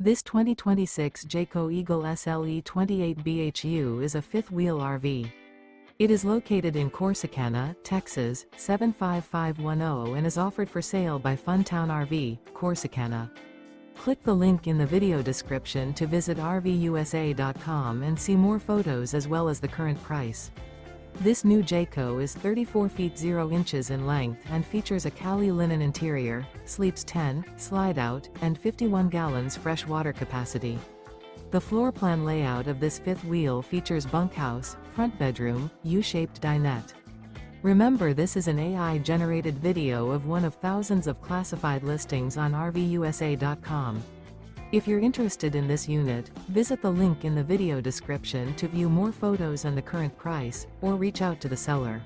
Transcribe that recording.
This 2026 Jayco Eagle SLE 28 bhu is a fifth-wheel RV. It is located in Corsicana, Texas, 75510 and is offered for sale by Funtown RV, Corsicana. Click the link in the video description to visit RVUSA.com and see more photos as well as the current price. This new Jayco is 34 feet 0 inches in length and features a CALLI linen interior, sleeps 10, slide-out, and 51 gallons fresh water capacity. The floor plan layout of this fifth wheel features bunkhouse, front bedroom, U-shaped dinette. Remember, this is an AI-generated video of one of thousands of classified listings on RVUSA.com. If you're interested in this unit, visit the link in the video description to view more photos and the current price, or reach out to the seller.